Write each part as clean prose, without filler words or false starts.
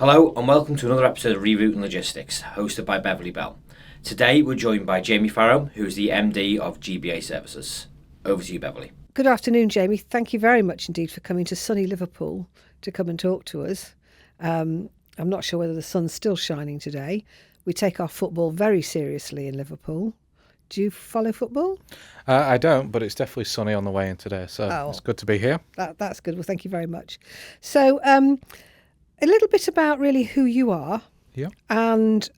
Hello and welcome to another episode of Rerouting Logistics, hosted by Beverley Bell. Today we're joined by Jamie Farrow, who is the MD of GBA Services. Over to you, Beverley. Good afternoon, Jamie. Thank you very much indeed for coming to sunny Liverpool to come and talk to us. I'm not sure whether the sun's still shining today. We take our football very seriously in Liverpool. Do you follow football? I don't, but it's definitely sunny on the way in today, so It's good to be here. That's good. Well, thank you very much. So, a little bit about really who you are. Yeah. And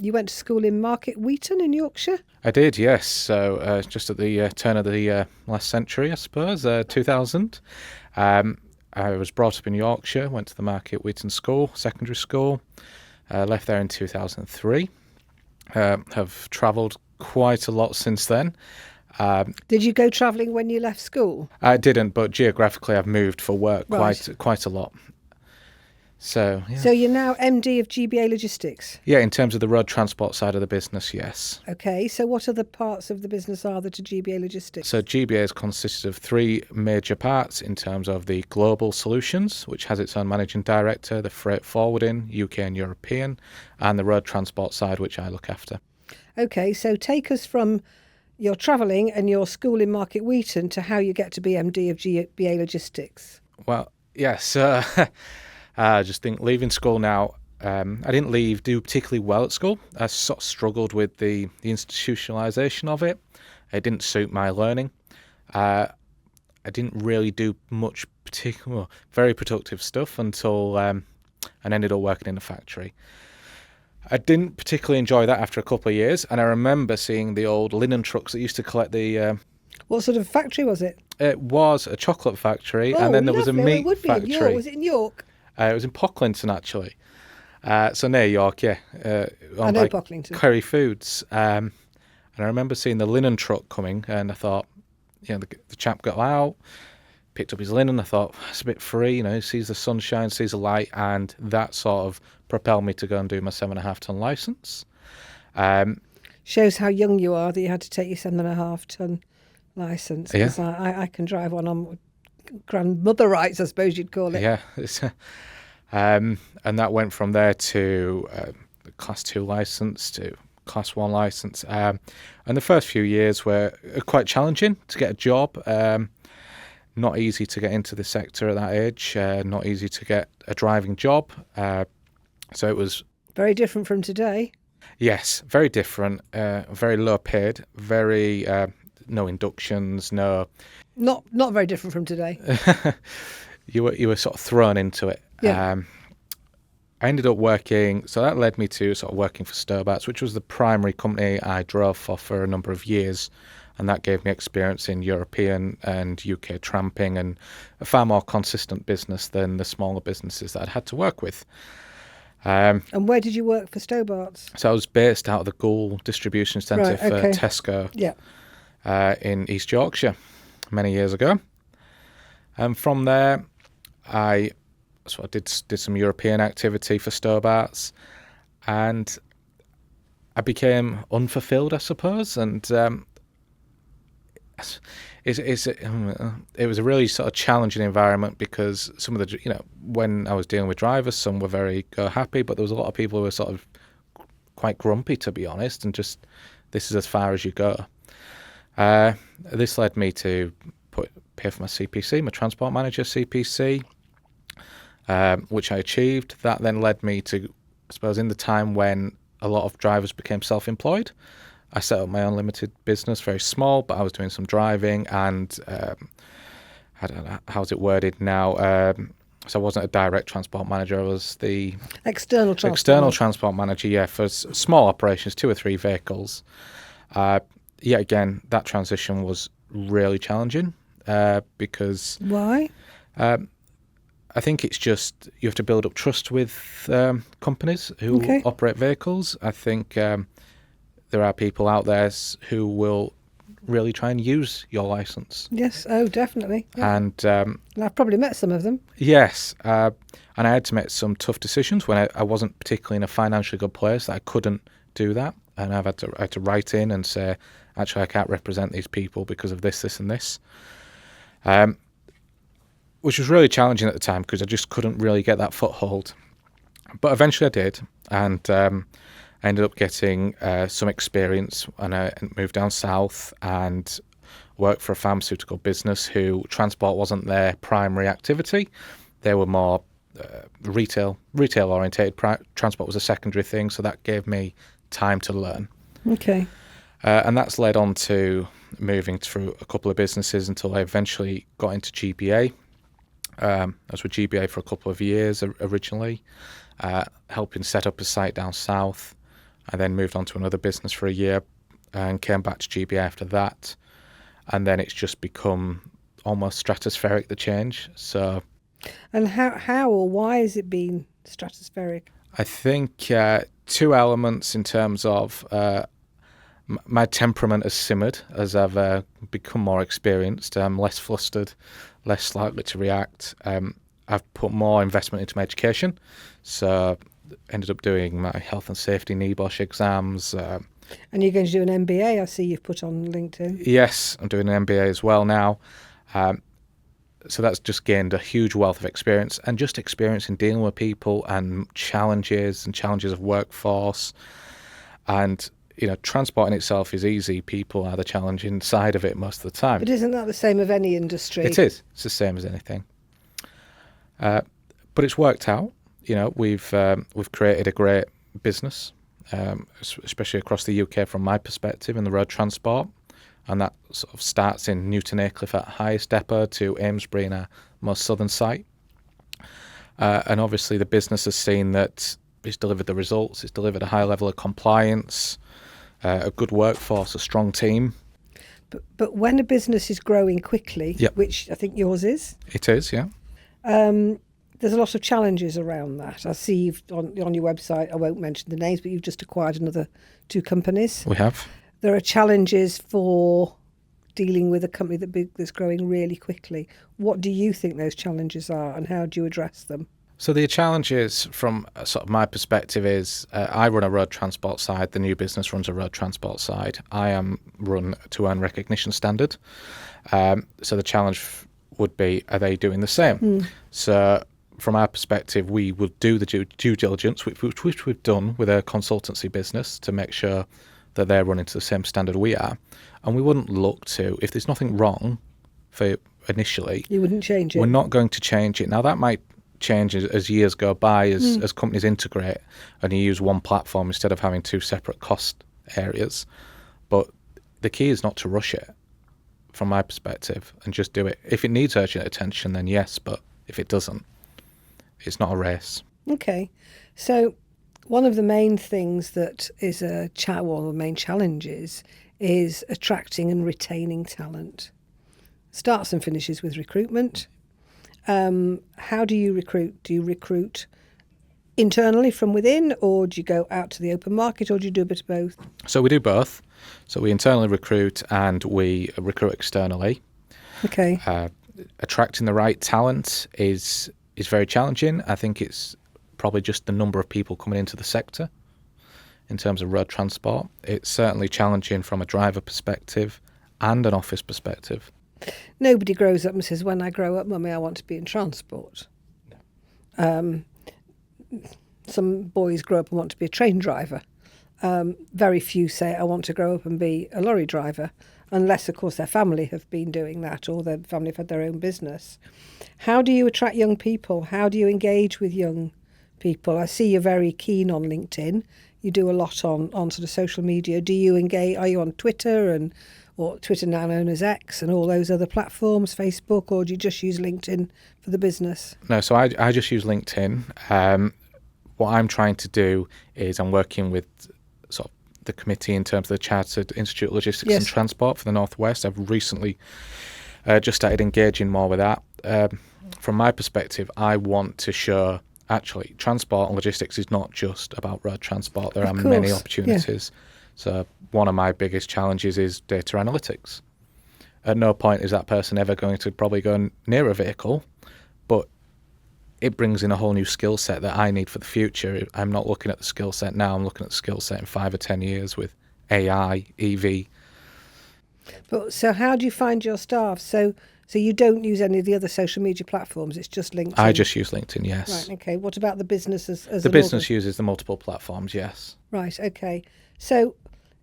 you went to school in Market Wheaton in Yorkshire? I did, yes. So just at the turn of the last century, I suppose, 2000. I was brought up in Yorkshire, went to the Market Wheaton School, secondary school, left there in 2003. Have travelled quite a lot since then. Did you go travelling when you left school? I didn't, but geographically I've moved for work Right. quite a lot. So, yeah. So you're now MD of GBA Logistics? Yeah, in terms of the road transport side of the business, yes. Okay, so what other parts of the business are there to GBA Logistics? So GBA is consisted of three major parts in terms of the global solutions, which has its own managing director, the freight forwarding, UK and European, and the road transport side, which I look after. Okay, so take us from your travelling and your school in Market Wheaton to how you get to be MD of GBA Logistics. Well, yes, I just think leaving school now, I didn't do particularly well at school. I sort of struggled with the institutionalisation of it. It didn't suit my learning. I didn't really do much very productive stuff until I ended up working in a factory. I didn't particularly enjoy that after a couple of years, and I remember seeing the old linen trucks that used to collect the... What sort of factory was it? It was a chocolate factory, and then there was a lovely. meat It would be factory. in York. Was it in York? It was in Pocklington, actually. So near York, yeah. I know Pocklington. Curry Foods. And I remember seeing the linen truck coming, and I thought, the chap got out, picked up his linen. I thought, it's a bit free, he sees the sunshine, sees the light, and that sort of propelled me to go and do my 7.5-ton licence. Shows how young you are that you had to take your 7.5-ton licence. Yeah. Because I can drive one on grandmother rights, I suppose you'd call it. Yeah. And that went from there to Class 2 licence to Class 1 licence. And the first few years were quite challenging to get a job. Not easy to get into the sector at that age. Not easy to get a driving job. So it was... Very different from today. Yes, very different. Very low paid. Very... no inductions, no... Not very different from today. You were sort of thrown into it. Yeah. I ended up working, so that led me to sort of working for Stobart's, which was the primary company I drove for a number of years, and that gave me experience in European and UK tramping and a far more consistent business than the smaller businesses that I'd had to work with. And where did you work for Stobart's? So I was based out of the Goole distribution centre for Tesco. Yeah. In East Yorkshire many years ago. And from there, I did some European activity for Stobart's, and I became unfulfilled, I suppose. And it was a really sort of challenging environment because some of the, when I was dealing with drivers, some were very happy, but there was a lot of people who were sort of quite grumpy, to be honest, and just, this is as far as you go. This led me to pay for my CPC, my transport manager CPC, which I achieved. That then led me to, I suppose, in the time when a lot of drivers became self-employed, I set up my own limited business, very small, but I was doing some driving and, I don't know, how's it worded now? So I wasn't a direct transport manager, I was the... External transport. Transport manager, yeah, for small operations, 2 or 3 vehicles. Yet again, that transition was really challenging because... Why? I think it's just you have to build up trust with companies who operate vehicles. I think there are people out there who will really try and use your licence. Yes, definitely. Yeah. And I've probably met some of them. Yes, and I had to make some tough decisions when I wasn't particularly in a financially good place that I couldn't do that. And I had to write in and say, actually, I can't represent these people because of this, this and this. Which was really challenging at the time because I just couldn't really get that foothold. But eventually I did, and I ended up getting some experience, and I moved down south and worked for a pharmaceutical business who transport wasn't their primary activity. They were more retail orientated. Transport was a secondary thing, so that gave me time to learn. Okay. And that's led on to moving through a couple of businesses until I eventually got into GBA. I was with GBA for a couple of years originally, helping set up a site down south. I then moved on to another business for a year and came back to GBA after that. And then it's just become almost stratospheric, the change. So, And how or why has it been stratospheric? I think two elements in terms of my temperament has simmered as I've become more experienced. I'm less flustered, less likely to react. I've put more investment into my education, so ended up doing my health and safety NEBOSH exams. And you're going to do an MBA, I see you've put on LinkedIn. Yes, I'm doing an MBA as well now. So that's just gained a huge wealth of experience, and just experience in dealing with people and challenges of workforce. And, transport in itself is easy. People are the challenging side of it most of the time. But isn't that the same of any industry? It is. It's the same as anything. But it's worked out. We've created a great business, especially across the UK from my perspective in the road transport. And that sort of starts in Newton Aycliffe at highest depot to Amesbury in our most southern site. And obviously the business has seen that it's delivered the results, it's delivered a high level of compliance, a good workforce, a strong team. But when a business is growing quickly, Yep. which I think yours is, It is, yeah. there's a lot of challenges around that. I see you've on your website, I won't mention the names, but you've just acquired another 2 companies. We have. There are challenges for dealing with a company that's growing really quickly. What do you think those challenges are, and how do you address them? So the challenges from sort of my perspective is I run a road transport side, the new business runs a road transport side. I am run to earn recognition standard. So the challenge would be, are they doing the same? So from our perspective, we will do the due diligence, which we've done with a consultancy business to make sure that they're running to the same standard we are. And we wouldn't look to, if there's nothing wrong for initially, You wouldn't change it? we're not going to change it. Now, that might change as years go by, as companies integrate and you use one platform instead of having 2 separate cost areas. But the key is not to rush it, from my perspective, and just do it. If it needs urgent attention, then yes, but if it doesn't, it's not a race. Okay. So one of the main things that is one of the main challenges is attracting and retaining talent. Starts and finishes with recruitment. How do you recruit? Do you recruit internally from within, or do you go out to the open market, or do you do a bit of both? So we do both. So we internally recruit and we recruit externally. Okay. Attracting the right talent is very challenging. I think it's probably just the number of people coming into the sector in terms of road transport. It's certainly challenging from a driver perspective and an office perspective. Nobody grows up and says, when I grow up, Mummy, I want to be in transport. Some boys grow up and want to be a train driver. Very few say, I want to grow up and be a lorry driver, unless, of course, their family have been doing that or their family have had their own business. How do you attract young people? How do you engage with young people? I see you're very keen on LinkedIn. You do a lot on sort of social media. Do you engage? Are you on Twitter or Twitter now known as X and all those other platforms, Facebook, or do you just use LinkedIn for the business? No, so I just use LinkedIn. What I'm trying to do is I'm working with sort of the committee in terms of the Chartered Institute of Logistics Yes. and Transport for the North West. I've recently just started engaging more with that. From my perspective, I want to show actually transport and logistics is not just about road transport. There are many opportunities. Yeah. So one of my biggest challenges is data analytics. At no point is that person ever going to probably go near a vehicle, but it brings in a whole new skill set that I need for the future. I'm not looking at the skill set now, I'm looking at the skill set in 5 or 10 years with AI, EV. But so how do you find your staff? So So you don't use any of the other social media platforms, it's just LinkedIn? I just use LinkedIn, yes. Right, okay. What about the business as The an business uses the multiple platforms, yes. Right, okay. So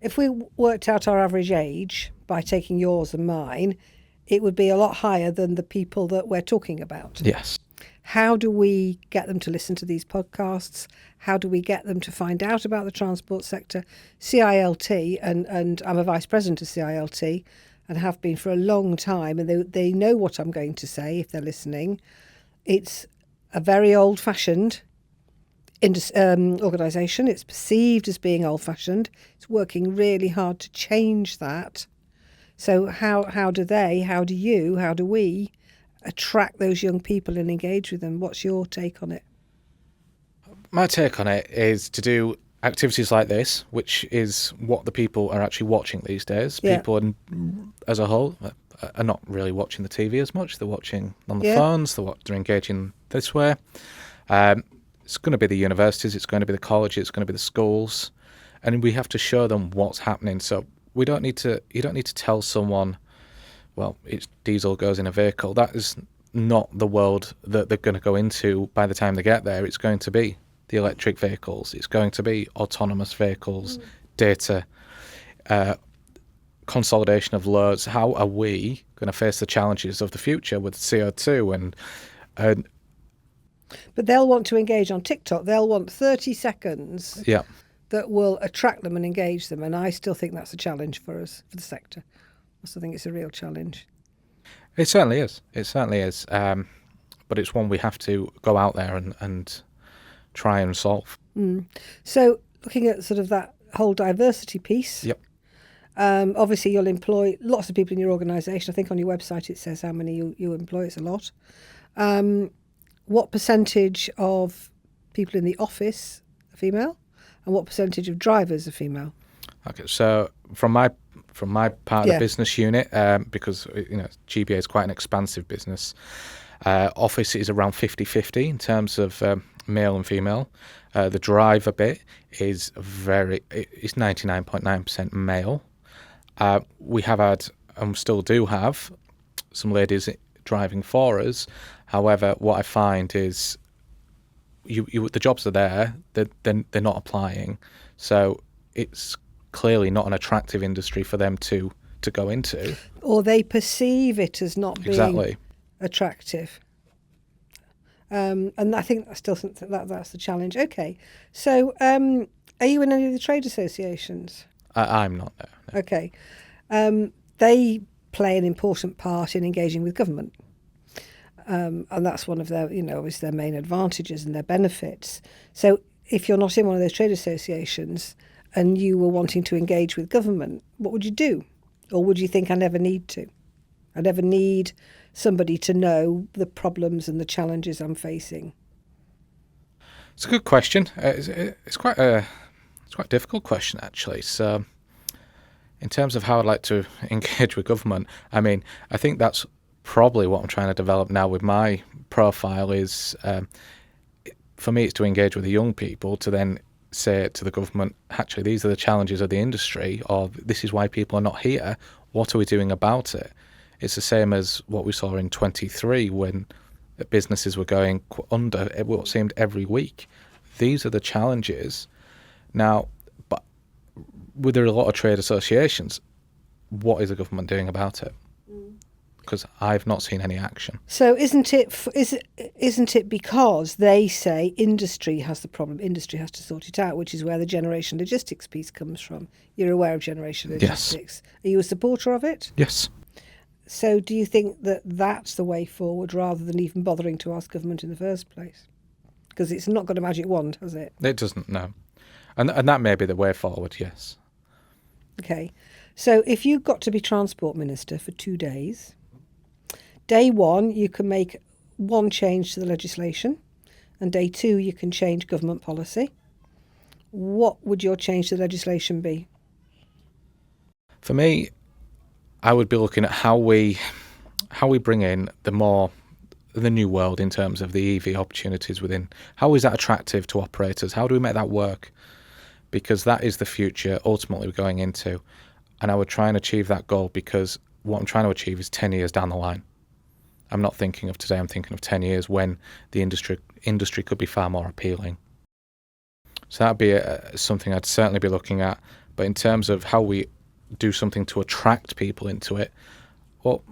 if we worked out our average age by taking yours and mine, it would be a lot higher than the people that we're talking about. Yes. How do we get them to listen to these podcasts? How do we get them to find out about the transport sector? CILT, and I'm a vice president of CILT and have been for a long time, and they know what I'm going to say if they're listening. It's a very old-fashioned organisation. It's perceived as being old-fashioned. It's working really hard to change that. So how do we attract those young people and engage with them? What's your take on it? My take on it is to do activities like this, which is what the people are actually watching these days. Yeah. People as a whole are not really watching the TV as much. They're watching on the phones. They're engaging this way. It's going to be the universities. It's going to be the colleges. It's going to be the schools, and we have to show them what's happening. So you don't need to tell someone, well, it's diesel goes in a vehicle. That is not the world that they're going to go into by the time they get there. It's going to be the electric vehicles. It's going to be autonomous vehicles, data, consolidation of loads. How are we going to face the challenges of the future with CO2 and But they'll want to engage on TikTok. They'll want 30 seconds that will attract them and engage them. And I still think that's a challenge for us, for the sector. I still think it's a real challenge. It certainly is. It certainly is. But it's one we have to go out there and try and solve. So looking at sort of that whole diversity piece, obviously you'll employ lots of people in your organisation. I think on your website it says how many you employ. It's a lot. What percentage of people in the office are female, and what percentage of drivers are female? Okay, so from my part of the business unit, because GBA is quite an expansive business, office is around 50-50 in terms of male and female. The driver bit is it's 99.9% male. We have had, and still do have, some ladies driving for us. However, what I find is the jobs are there, they're not applying. So it's clearly not an attractive industry for them to go into. Or they perceive it as not being attractive. And I think I still think that's the challenge. Okay. So are you in any of the trade associations? I'm not, no. Okay. They play an important part in engaging with government. And that's one of their, obviously their main advantages and their benefits. So if you're not in one of those trade associations and you were wanting to engage with government, what would you do? Or would you think, I never need to? I never need somebody to know the problems and the challenges I'm facing? It's a good question. It's quite a difficult question, actually. So in terms of how I'd like to engage with government, I mean, I think that's probably what I'm trying to develop now with my profile is, for me, it's to engage with the young people to then say to the government, actually, these are the challenges of the industry, or this is why people are not here. What are we doing about it? It's the same as what we saw in 23 when businesses were going under what seemed every week. These are the challenges. Now, but with there a lot of trade associations, what is the government doing about it? Because I've not seen any action. So isn't it because they say industry has the problem, industry has to sort it out, which is where the generation logistics piece comes from? You're aware of generation logistics. Yes. Are you a supporter of it? Yes. So do you think that that's the way forward rather than even bothering to ask government in the first place? Because it's not got a magic wand, has it? It doesn't, no. And that may be the way forward, yes. Okay. So if you got to be Transport Minister for 2 days, day one, you can make one change to the legislation, and day two, you can change government policy. What would your change to the legislation be? For me, I would be looking at how we bring in the new world in terms of the EV opportunities within. How is that attractive to operators? How do we make that work? Because that is the future ultimately we're going into. And I would try and achieve that goal because what I'm trying to achieve is 10 years down the line. I'm not thinking of today, I'm thinking of 10 years when the industry could be far more appealing. So that'd be something I'd certainly be looking at. But in terms of how we do something to attract people into it, well,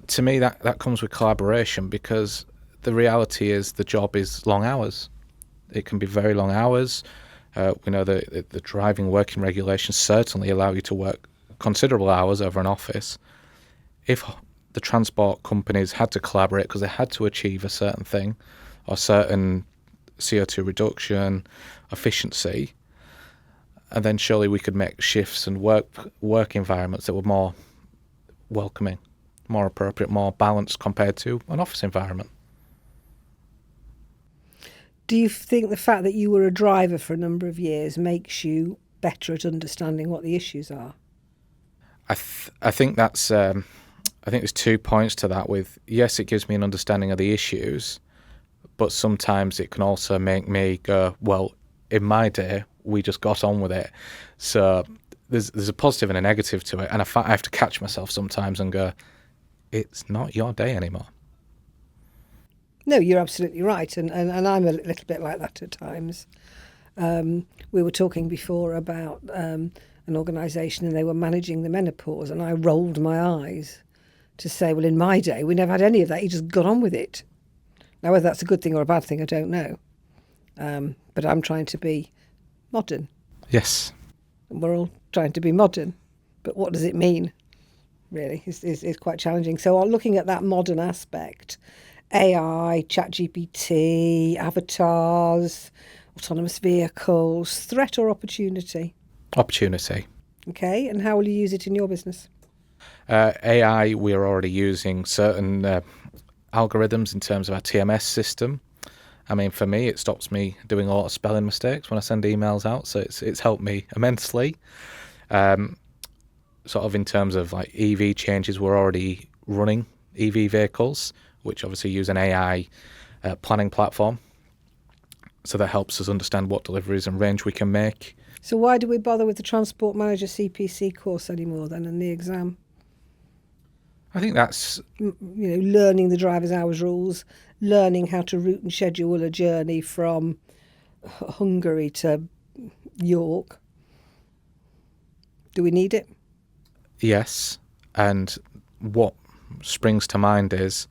to me that comes with collaboration, because the reality is the job is long hours. It can be very long hours. We know the driving working regulations certainly allow you to work considerable hours over an office. If the transport companies had to collaborate because they had to achieve a certain thing or certain CO2 reduction, efficiency, and then surely we could make shifts and work environments that were more welcoming, more appropriate, more balanced compared to an office environment. Do you think the fact that you were a driver for a number of years makes you better at understanding what the issues are? I think that's I think there's 2 points to that. With yes, it gives me an understanding of the issues, but sometimes it can also make me go, well, in my day we just got on with it. So there's a positive and a negative to it, and I have to catch myself sometimes and go, it's not your day anymore. No, you're absolutely right, and I'm a little bit like that at times. We were talking before about an organisation, and they were managing the menopause, and I rolled my eyes to say, well, in my day, we never had any of that. You just got on with it. Now, whether that's a good thing or a bad thing, I don't know. But I'm trying to be modern. Yes. We're all trying to be modern, but what does it mean, really, is quite challenging. So looking at that modern aspect, AI, ChatGPT, avatars, autonomous vehicles, threat or opportunity? Opportunity. Okay, and how will you use it in your business? AI, we're already using certain algorithms in terms of our TMS system. I mean, for me, it stops me doing a lot of spelling mistakes when I send emails out, so it's helped me immensely. Sort of in terms of like EV changes, we're already running EV vehicles, which obviously use an AI planning platform. So that helps us understand what deliveries and range we can make. So why do we bother with the Transport Manager CPC course anymore then, and the exam? I think that's... learning the driver's hours rules, learning how to route and schedule a journey from Hungary to York. Do we need it? Yes, and what springs to mind is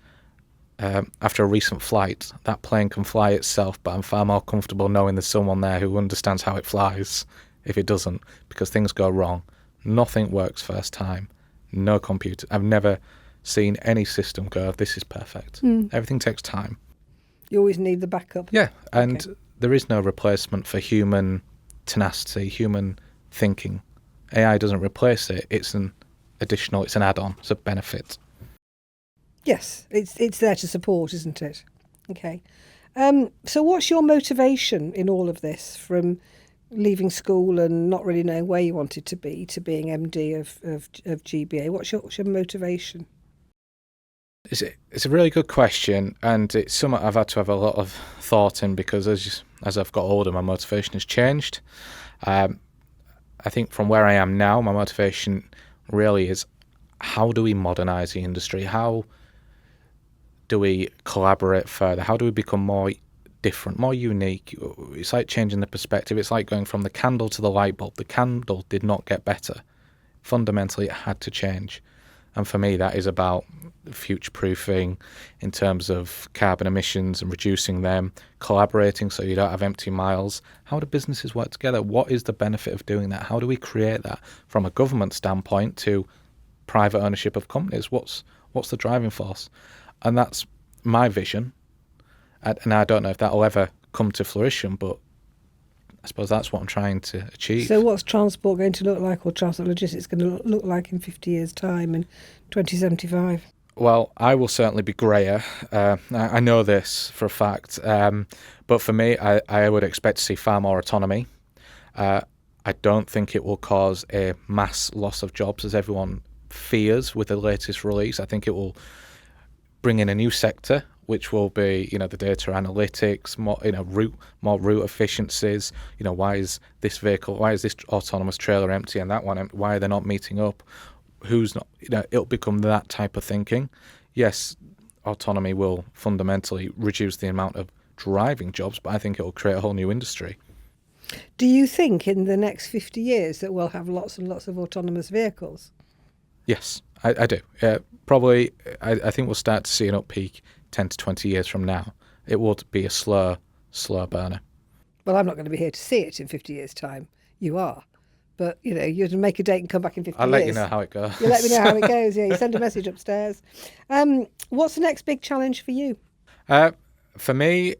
after a recent flight, that plane can fly itself, but I'm far more comfortable knowing there's someone there who understands how it flies if it doesn't, because things go wrong. Nothing works first time. No computer. I've never seen any system go, this is perfect. Everything takes time. You always need the backup. Yeah, and there is no replacement for human tenacity, human thinking. AI doesn't replace it. It's an add-on. It's a benefit. Yes, it's there to support, isn't it? Okay. So what's your motivation in all of this, from leaving school and not really knowing where you wanted to being MD of GBA? What's your motivation? It's a really good question, and it's something I've had to have a lot of thought in, because as I've got older, my motivation has changed. I think from where I am now, my motivation really is, how do we modernise the industry? How do we collaborate further? How do we become more different, more unique? It's like changing the perspective. It's like going from the candle to the light bulb. The candle did not get better. Fundamentally, it had to change. And for me, that is about future-proofing in terms of carbon emissions and reducing them, collaborating so you don't have empty miles. How do businesses work together? What is the benefit of doing that? How do we create that from a government standpoint to private ownership of companies? What's the driving force? And that's my vision. And I don't know if that will ever come to fruition, but I suppose that's what I'm trying to achieve. So what's transport going to look like, or transport logistics going to look like in 50 years' time, in 2075? Well, I will certainly be greyer. I know this for a fact. But for me, I would expect to see far more autonomy. I don't think it will cause a mass loss of jobs, as everyone fears with the latest release. I think it will bring in a new sector, which will be, the data analytics, more route efficiencies. Why is this autonomous trailer empty and that one empty? Why are they not meeting up? Who's not? It'll become that type of thinking. Yes, autonomy will fundamentally reduce the amount of driving jobs, but I think it will create a whole new industry. Do you think in the next 50 years that we'll have lots and lots of autonomous vehicles? Yes, I do. Probably, I think we'll start to see an uppeak 10 to 20 years from now. It will be a slow burner. Well, I'm not going to be here to see it in 50 years' time. You are. But, you'd make a date and come back in 50 years. I'll let you know how it goes. You let me know how it goes, yeah. You send a message upstairs. What's the next big challenge for you? For me,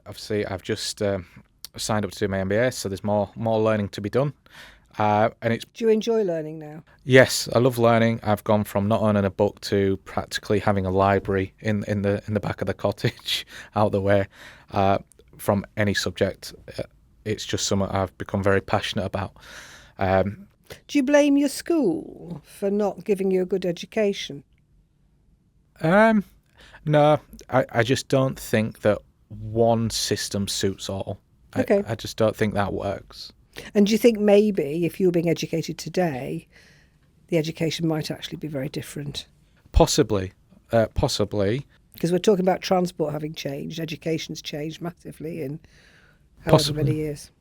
obviously, I've just signed up to do my MBA, so there's more learning to be done. And it's. Do you enjoy learning now? Yes, I love learning. I've gone from not owning a book to practically having a library in the back of the cottage, out the way, from any subject. It's just something I've become very passionate about. Do you blame your school for not giving you a good education? No, I just don't think that one system suits all. Okay. I just don't think that works. And do you think maybe if you were being educated today, the education might actually be very different? Possibly. Because we're talking about transport having changed, education's changed massively in however many years.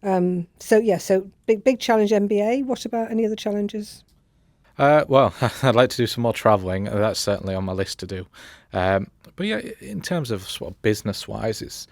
So big challenge MBA. What about any other challenges? Well, I'd like to do some more travelling. That's certainly on my list to do. But yeah, in terms of sort of business-wise, it's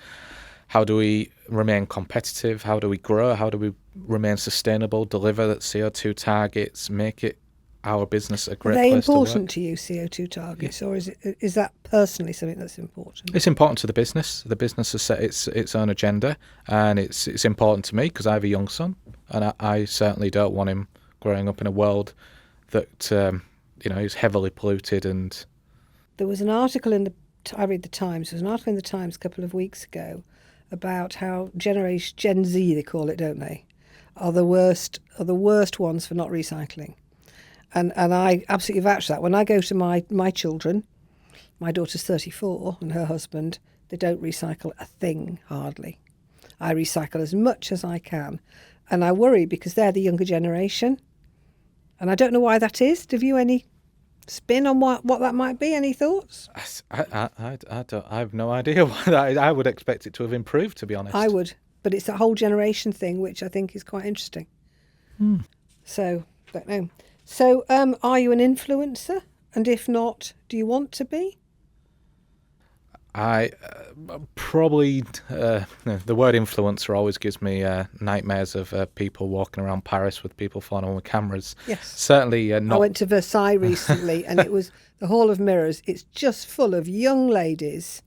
how do we remain competitive? How do we grow? How do we remain sustainable, deliver that CO2 targets, make it our business a great place to work? Are they important to you, CO2 targets, or is that personally something that's important? It's important to the business. The business has set its own agenda, and it's important to me because I have a young son, and I certainly don't want him growing up in a world that is heavily polluted. And there was an article I read the Times. There was an article in the Times a couple of weeks ago about how Generation Gen Z, they call it, don't they, are the worst ones for not recycling. And I absolutely vouch for that. When I go to my children, my daughter's 34 and her husband, they don't recycle a thing, hardly. I recycle as much as I can. And I worry because they're the younger generation. And I don't know why that is. Have you any spin on what that might be? Any thoughts? I have no idea why that is. I would expect it to have improved, to be honest. I would. But it's that whole generation thing, which I think is quite interesting. So, don't know. So, are you an influencer? And if not, do you want to be? I probably the word influencer always gives me nightmares of people walking around Paris with people following them with cameras. Yes, certainly not. I went to Versailles recently, and it was the Hall of Mirrors. It's just full of young ladies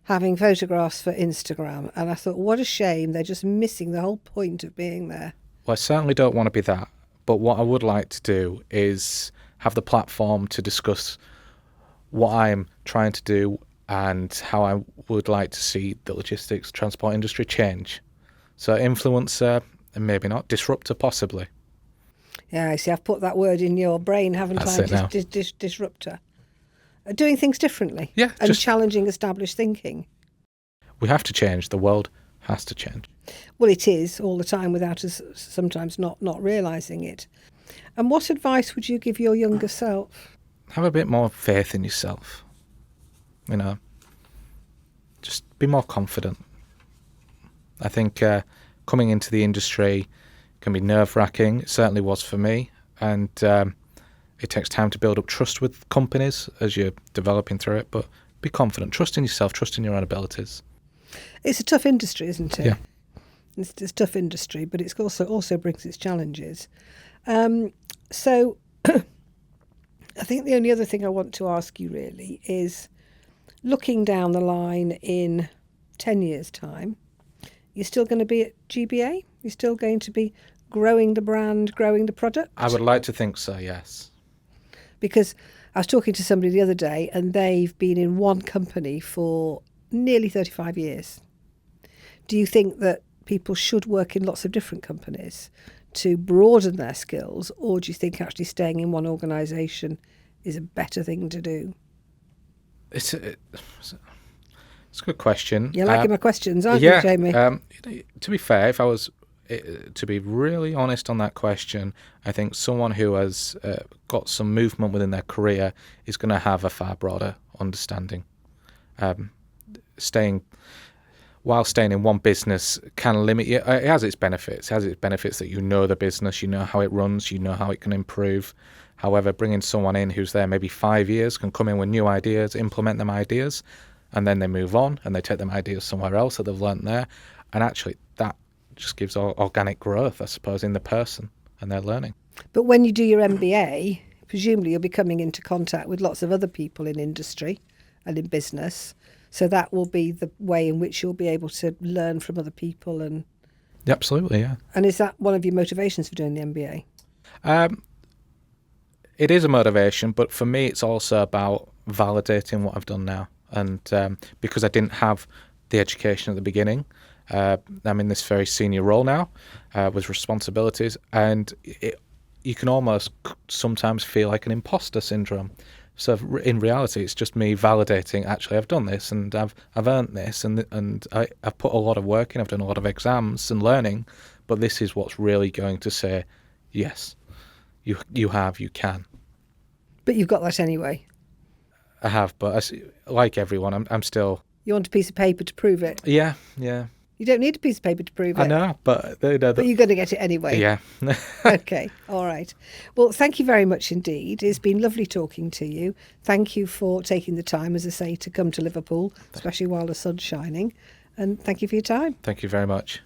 having photographs for Instagram, and I thought, what a shame! They're just missing the whole point of being there. Well, I certainly don't want to be that. But what I would like to do is have the platform to discuss what I'm trying to do and how I would like to see the logistics transport industry change. So influencer, and maybe not. Disruptor, possibly. Yeah, I see. I've put that word in your brain, haven't I? Disruptor. Doing things differently. Yeah. And challenging established thinking. We have to change. The world has to change. Well, it is all the time without us sometimes not realising it. And what advice would you give your younger self? Have a bit more faith in yourself. Just be more confident. I think coming into the industry can be nerve-wracking. It certainly was for me. And it takes time to build up trust with companies as you're developing through it. But be confident. Trust in yourself. Trust in your own abilities. It's a tough industry, isn't it? Yeah. It's a tough industry, but it's also brings its challenges. So I think the only other thing I want to ask you really is, looking down the line in 10 years' time, you're still going to be at GBA? You're still going to be growing the brand, growing the product? I would like to think so, yes. Because I was talking to somebody the other day and they've been in one company for nearly 35 years. Do you think that people should work in lots of different companies to broaden their skills, or do you think actually staying in one organisation is a better thing to do? It's a good question. You're liking my questions, aren't you, Jamie? To be fair, if I was to be really honest on that question, I think someone who has got some movement within their career is going to have a far broader understanding. Staying in one business can limit you. It has its benefits. It has its benefits that you know the business, you know how it runs, you know how it can improve. However, bringing someone in who's there maybe 5 years can come in with new ideas, implement them ideas, and then they move on and they take them ideas somewhere else that they've learnt there. And actually, that just gives organic growth, I suppose, in the person and their learning. But when you do your MBA, presumably you'll be coming into contact with lots of other people in industry and in business. So that will be the way in which you'll be able to learn from other people. And Absolutely, yeah. And is that one of your motivations for doing the MBA? It is a motivation, but for me, it's also about validating what I've done now. And because I didn't have the education at the beginning, I'm in this very senior role now with responsibilities, and you can almost sometimes feel like an imposter syndrome. So in reality, it's just me validating, actually, I've done this and I've earned this, and I've put a lot of work in, I've done a lot of exams and learning, but this is what's really going to say, yes, you can. But you've got that anyway. I have, but like everyone, I'm still... You want a piece of paper to prove it? Yeah. You don't need a piece of paper to prove it. I know, but... But you're going to get it anyway. Yeah. Okay, all right. Well, thank you very much indeed. It's been lovely talking to you. Thank you for taking the time, as I say, to come to Liverpool, especially while the sun's shining. And thank you for your time. Thank you very much.